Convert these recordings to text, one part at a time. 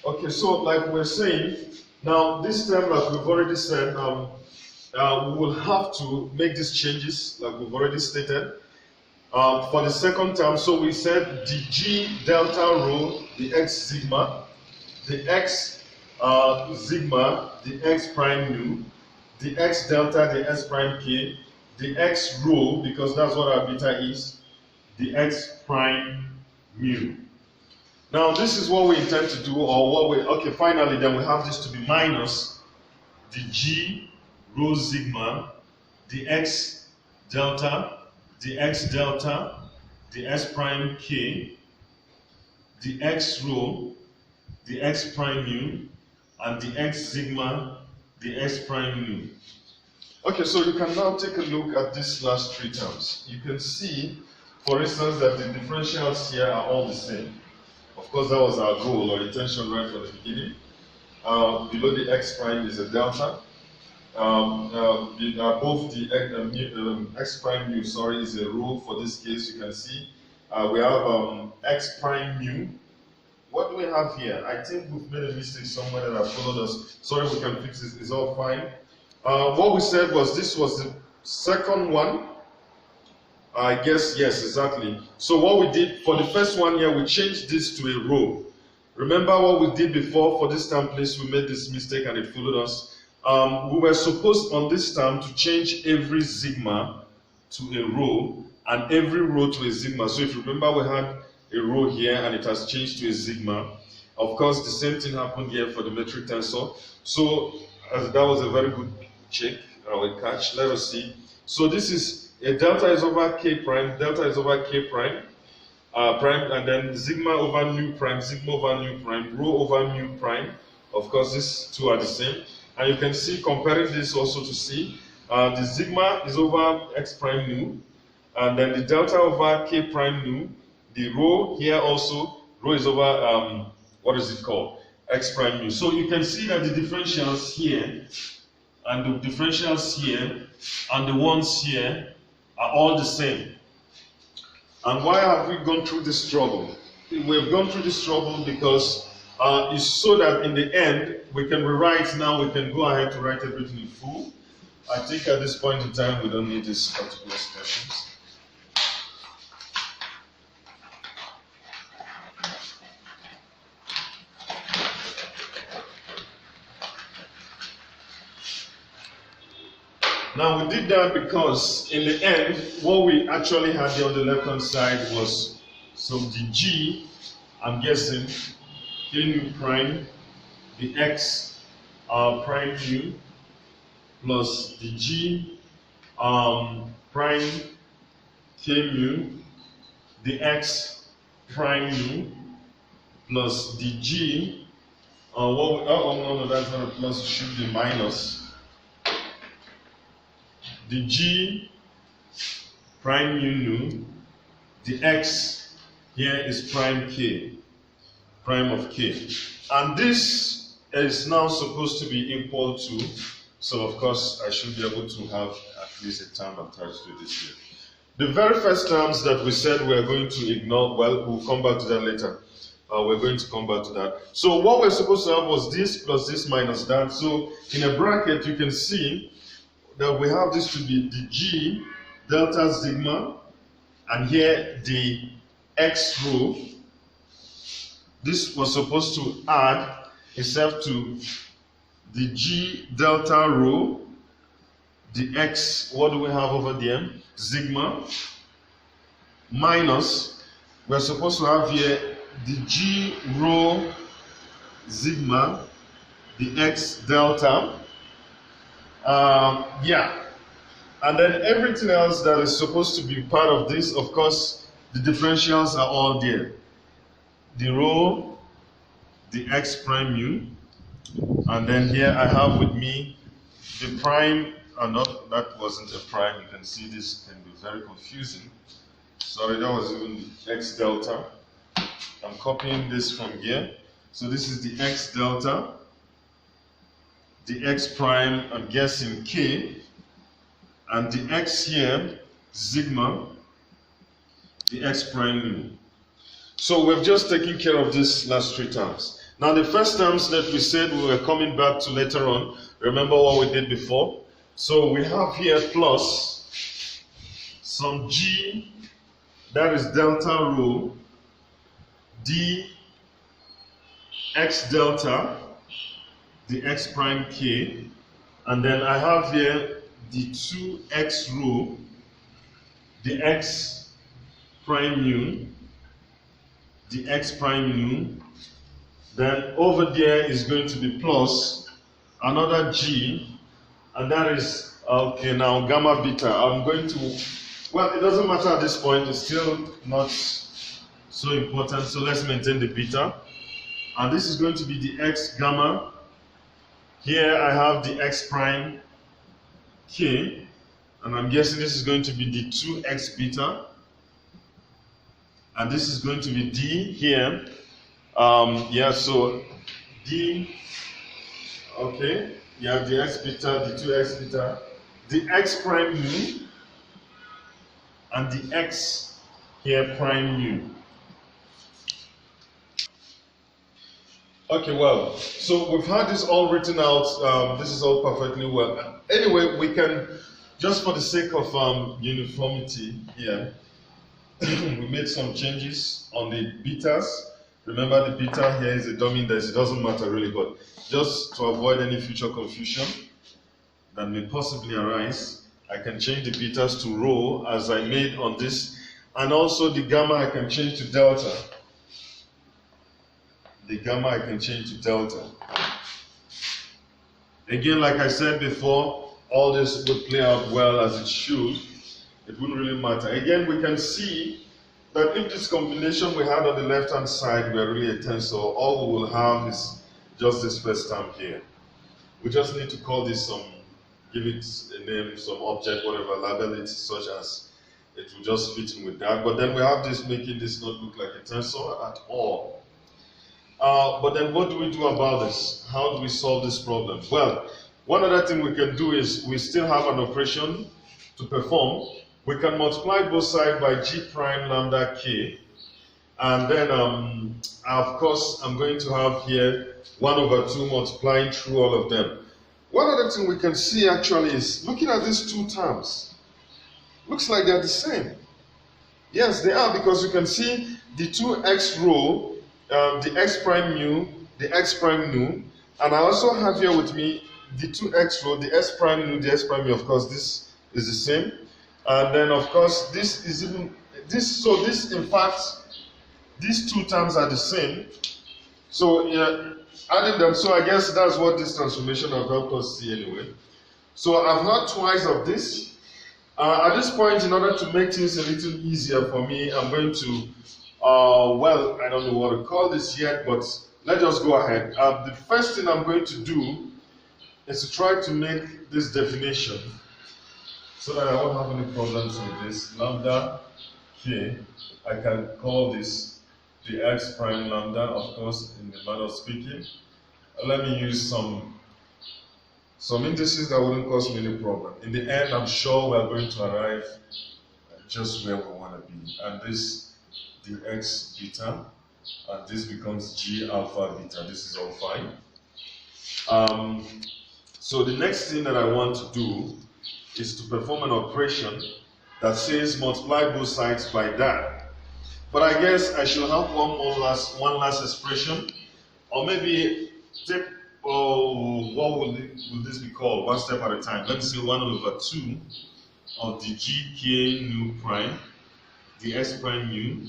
Okay, so like we're saying, now this time, like we've already said, we will have to make these changes, like we've already stated. For the second term, so we said the G delta rho, the X sigma, the X sigma, the X prime nu, the X delta, the S prime K, the X rho, because that's what our beta is, the X prime mu. Now this is what we intend to do, or what we, okay, finally then we have this to be minus the G rho sigma, the X delta, the X delta, the S prime K, the X rho, the X prime mu, and the X sigma, the S prime mu. Okay, so you can now take a look at these last three terms. You can see, for instance, that the differentials here are all the same. Of course, that was our goal or intention right from the beginning. Below the X prime is a delta. Both the X prime mu, sorry, is a rho for this case. You can see we have X prime mu. What do we have here? I think we've made a mistake somewhere that have followed us. Sorry, we can fix this. It's all fine. What we said was this was the second one. I guess, yes, exactly. So what we did for the first one here, we changed this to a rho. Remember what we did before for this term, please? We made this mistake and it followed us. We were supposed on this term to change every sigma to a rho and every rho to a sigma. So if you remember, we had a rho here and it has changed to a sigma. Of course, the same thing happened here for the metric tensor. So that was a very good check, or catch. Let us see. So this is a delta is over k prime, delta is over k prime, prime, and then sigma over nu prime, sigma over nu prime, rho over mu prime. Of course, these two are the same. And you can see, comparing this also to see, the sigma is over x prime nu, and then the delta over k prime nu, the rho here also, rho is over, what is it called? X prime nu. So you can see that the differentials here, and the differentials here, and the ones here, are all the same. And why have we gone through this struggle? We have gone through this struggle because it's so that in the end, we can rewrite now, we can go ahead to write everything in full. I think at this point in time, we don't need these particular expressions. Now we did that because in the end, what we actually had here on the left hand side was some the G, I'm guessing, K nu prime, the X prime mu, plus the G prime K mu, the X prime mu, plus the G, no, that's not a plus, it should be minus. The G prime mu nu, the X here is prime K, prime of K. And this is now supposed to be equal to, so of course I should be able to have at least a term attached to this here. The very first terms that we said we're going to ignore, well, we'll come back to that later. We're going to come back to that. So what we're supposed to have was this plus this minus that. So in a bracket you can see that we have this to be the G delta sigma, and here the X rho. This was supposed to add itself to the G delta rho, the X, what do we have over there? Sigma, minus, we're supposed to have here the G rho sigma, the X delta. And then everything else that is supposed to be part of this, of course, the differentials are all there. The rho, the X prime mu, and then here I have with me the prime, that wasn't a prime, you can see this can be very confusing. Sorry, that was even the X delta. I'm copying this from here. So this is the X delta, the X prime, I'm guessing K, and the X here, sigma, the X prime mu. So we've just taken care of these last three terms. Now the first terms that we said we were coming back to later on, remember what we did before? So we have here plus some g, that is delta rho, d x delta, the x prime k, and then I have here the 2x rho, the x prime mu, the x prime mu. Then over there is going to be plus another g, and that is, okay, now gamma beta. I'm going to, well, it doesn't matter at this point, it's still not so important, so let's maintain the beta. And this is going to be the x gamma. Here I have the x prime k, and I'm guessing this is going to be the 2x beta, and this is going to be d here. Yeah, so d, okay, you have the x beta, the 2x beta, the x prime mu, and the x here prime mu. Okay, well, so we've had this all written out. This is all perfectly well. Anyway, we can, just for the sake of uniformity here, we made some changes on the betas. Remember, the beta here is a dummy index. It doesn't matter really, but just to avoid any future confusion that may possibly arise, I can change the betas to rho as I made on this, and also the gamma I can change to delta. The gamma I can change to delta. Again, like I said before, all this would play out well as it should. It wouldn't really matter. Again, we can see that if this combination we had on the left hand side were really a tensor, all we will have is just this first term here. We just need to call this some, give it a name, some object, whatever, label it such as it will just fit in with that. But then we have this making this not look like a tensor at all. But then what do we do about this? How do we solve this problem? Well, one other thing we can do is we still have an operation to perform. We can multiply both sides by g prime lambda k, and then of course I'm going to have here 1 over 2 multiplying through all of them. One other thing we can see actually is looking at these two terms, looks like they're the same. Yes, they are, because you can see the 2x rho, the x prime mu, the x prime nu, and I also have here with me the 2x rho, the s prime nu, the s prime mu. Of course, this is the same. And then, of course, this is even this. So this, in fact, these two terms are the same. So yeah, adding them. So I guess that's what this transformation have helped us see anyway. So I've had twice of this. At this point, in order to make things a little easier for me, I'm going to, well, I don't know what to call this yet, but let's just go ahead. The first thing I'm going to do is to try to make this definition, so that I won't have any problems with this. Lambda k, I can call this the x prime lambda, of course, in the manner of speaking. Let me use some indices that wouldn't cause me any problem. In the end, I'm sure we're going to arrive just where we want to be. And this, the x beta, and this becomes g alpha beta. This is all fine. So the next thing that I want to do is to perform an operation that says multiply both sides by that. But I guess I should have one last expression, or maybe take, what will this be called? One step at a time. Let me say 1 over 2 of the gk nu prime, the s prime mu,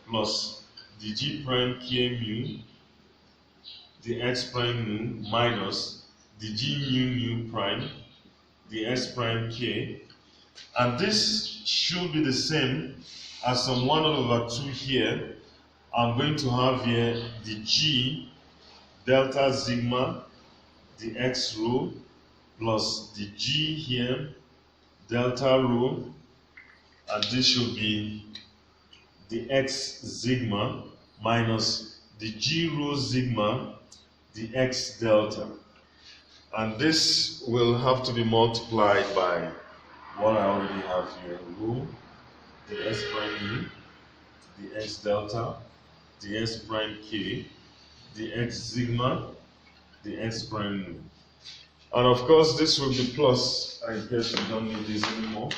plus the g prime k mu, the x prime mu, minus the g mu nu prime, the s prime k, and this should be the same as some 1 over 2 here. I'm going to have here the g delta sigma, the x rho, plus the g here delta rho, and this should be the x sigma minus the g rho sigma, the x delta. And this will have to be multiplied by what I already have here, rho, the s prime u, the x delta, the s prime k, the x sigma, the x prime nu. And of course, this will be plus. I guess we don't need this anymore.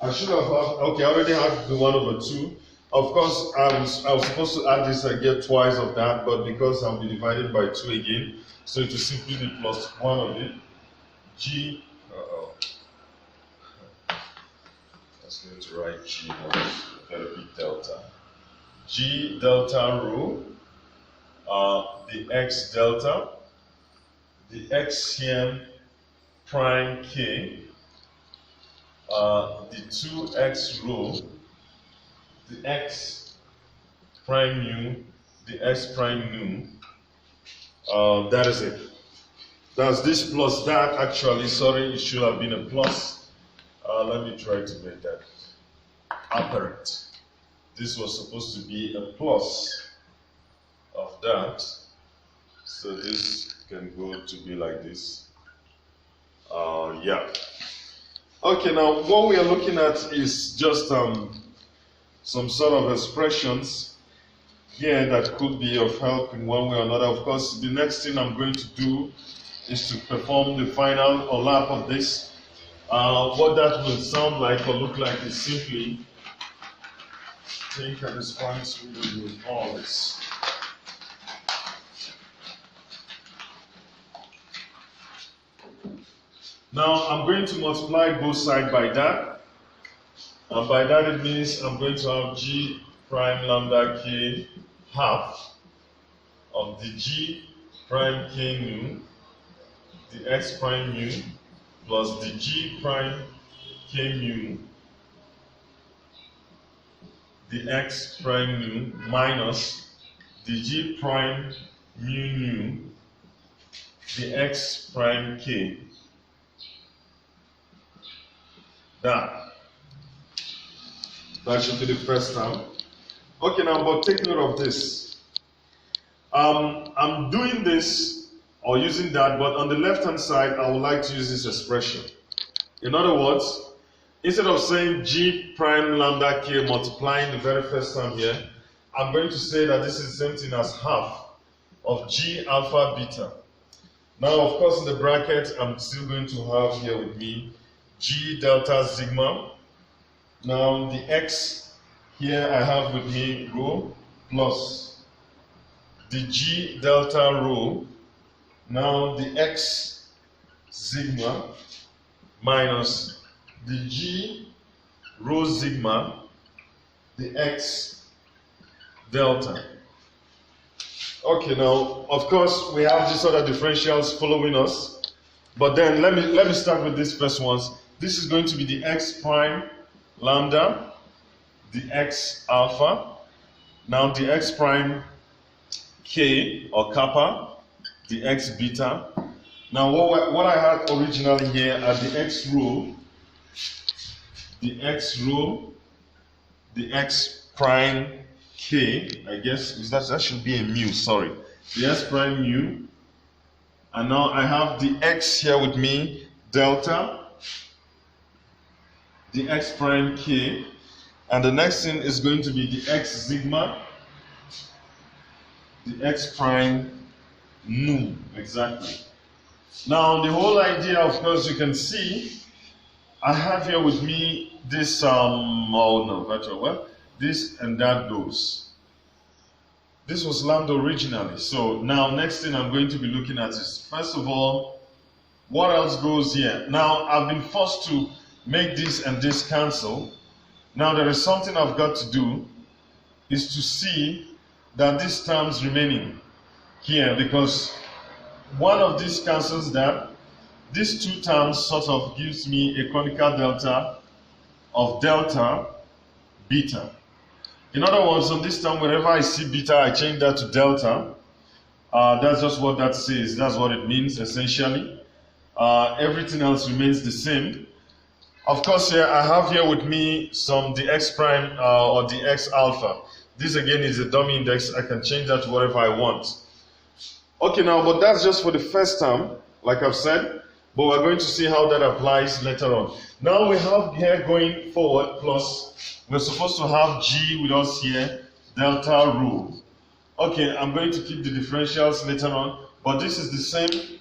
I should have, okay, I already have the 1/2. Of course, I was supposed to add this and get twice of that, but because I'll be divided by 2 again, so it will simply be plus 1 of it. G, I was going to write G, but better be delta. G delta rho, the x delta, the x here prime k, the 2x rho, the x prime nu, the x prime nu. That is it. That's this plus that. Actually, sorry, it should have been a plus. Let me try to make that apparent. This was supposed to be a plus of that. So this can go to be like this. Yeah. Okay, now what we are looking at is just some sort of expressions here that could be of help in one way or another. Of course, the next thing I'm going to do is to perform the final overlap of this. What that will sound like or look like is simply take a response with all this. Now I'm going to multiply both sides by that, and by that it means I'm going to have g prime lambda k half of the g prime k nu, the x prime mu, plus the g prime k mu, the x prime nu, minus the g prime mu nu, the x prime k. That should be the first term. Okay, now, but take note of this. I'm doing this or using that, but on the left-hand side, I would like to use this expression. In other words, instead of saying g prime lambda k multiplying the very first term here, I'm going to say that this is the same thing as half of g alpha beta. Now, of course, in the bracket, I'm still going to have here with me g delta sigma. Now the x here I have with me rho plus the g delta rho. Now the x sigma minus the g rho sigma, the x delta. Okay, now of course we have these other differentials following us, but then let me start with these first ones. This is going to be the x prime lambda, the x alpha, now the x prime k or kappa, the x beta. Now what I had originally here are the x rho, the x rho, the x prime k, I guess that should be a mu, sorry. The x prime mu, and now I have the x here with me, delta, the x prime k, and the next thing is going to be the x sigma, the x prime nu, exactly. Now the whole idea, of course, you can see, I have here with me this, this and that goes. This was lambda originally, so now next thing I'm going to be looking at is, first of all, what else goes here? Now I've been forced to make this and this cancel. Now there is something I've got to do, is to see that these terms remaining here, because one of these cancels that. These two terms sort of gives me a conical delta of delta beta. In other words, on this term, wherever I see beta, I change that to delta. That's just what that says. That's what it means, essentially. Everything else remains the same. Of course, here I have here with me the x prime or the x alpha. This again is a dummy index. I can change that to whatever I want. Okay, now, but that's just for the first term, like I've said. but we're going to see how that applies later on. Now we have here going forward plus, we're supposed to have G with us here, delta rho. Okay, I'm going to keep the differentials later on, but this is the same,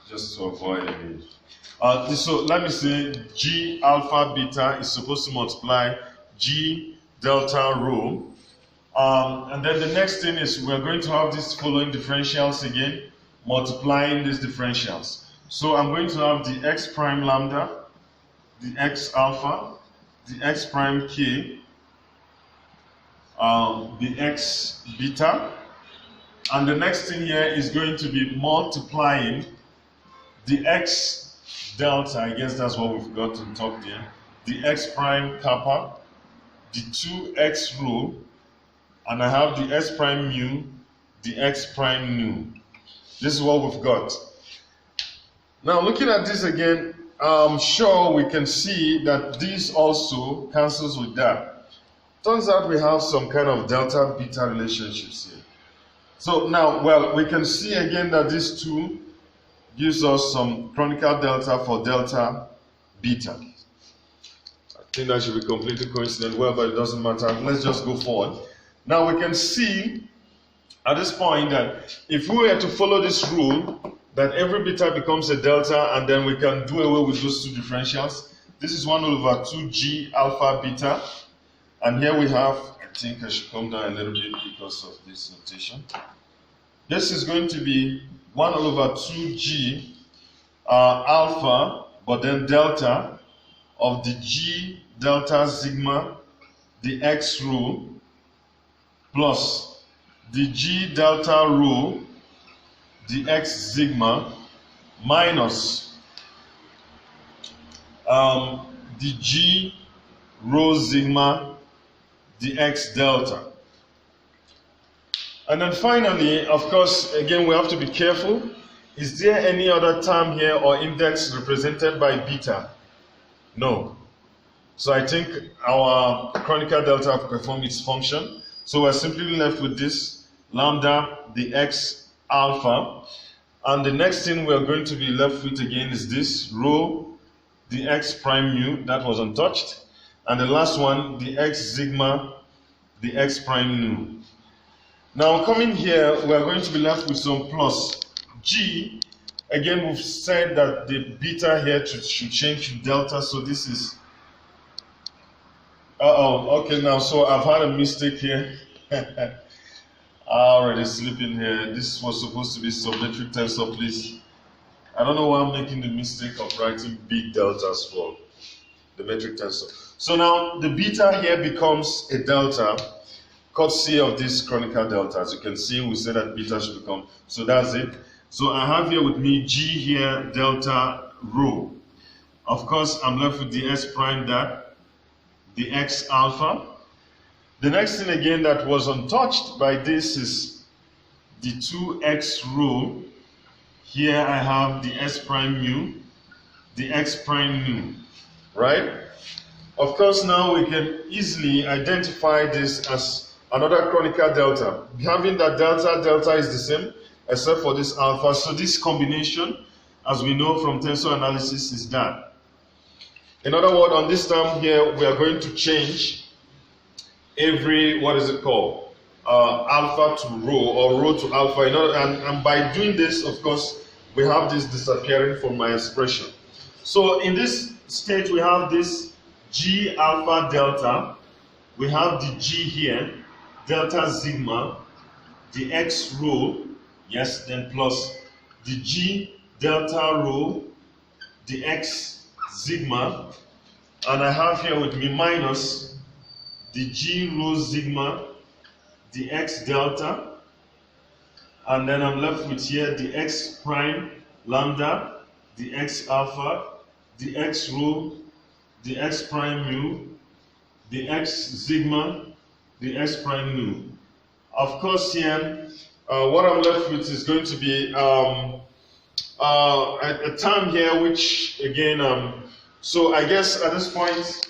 just to avoid it. So let me say G alpha beta is supposed to multiply G delta rho. And then the next thing is we're going to have these following differentials again, multiplying these differentials. So I'm going to have the x prime lambda, the x alpha, the x prime k, the x beta, and the next thing here is going to be multiplying the x delta, I guess that's what we've got on top there, the x prime kappa, the 2x rho, and I have the s prime mu, the x prime nu. This is what we've got. Now looking at this again, I'm sure we can see that this also cancels with that. Turns out we have some kind of delta beta relationships here. So now, well, we can see again that this 2 gives us some chronicle delta for delta beta. I think that should be completely coincident, well, but it doesn't matter. Let's just go forward. Now we can see at this point that if we were to follow this rule, that every beta becomes a delta, and then we can do away with those 2 differentials. This is 1 over 2g alpha beta, and here we have, I think I should come down a little bit because of this notation. This is going to be 1 over 2g alpha, but then delta of the g delta sigma, the x rho, plus the g delta rho, the x sigma, minus the g rho sigma, the x delta. And then finally, of course, again, we have to be careful. Is there any other term here or index represented by beta? No. So I think our chronicle delta have performed its function. So we're simply left with this lambda, the x alpha. And the next thing we're going to be left with again is this rho, the x prime mu, that was untouched. And the last one, the x sigma, the x prime nu. Now coming here, we're going to be left with some plus g. Again, we've said that the beta here should change to delta, so this is okay, now so I've had a mistake here. I already sleeping here. This was supposed to be submetric tensor, please. I don't know why I'm making the mistake of writing big deltas for the metric tensor. So now the beta here becomes a delta, courtesy of this chronicle delta. As you can see, we said that beta should become, so that's it. So I have here with me g here, delta rho. Of course, I'm left with the s prime that, the x alpha. The next thing again that was untouched by this is the 2x rho. Here I have the s prime mu, the x prime nu, right? Of course, now we can easily identify this as another chronicle delta. Having that delta is the same, except for this alpha. So this combination, as we know from tensor analysis, is that. In other words, on this term here, we are going to change every, what is it called? Alpha to rho, or rho to alpha. And by doing this, of course, we have this disappearing from my expression. So in this stage, we have this g alpha delta. We have the g here, delta sigma, the x rho, yes, then plus the g delta rho, the x sigma, and I have here with me minus the g rho sigma, the x delta, and then I'm left with here the x prime lambda, the x alpha, the x rho, the x prime mu, the x sigma, the x prime nu. Of course, here what I'm left with is going to be a term here, which again, so I guess at this point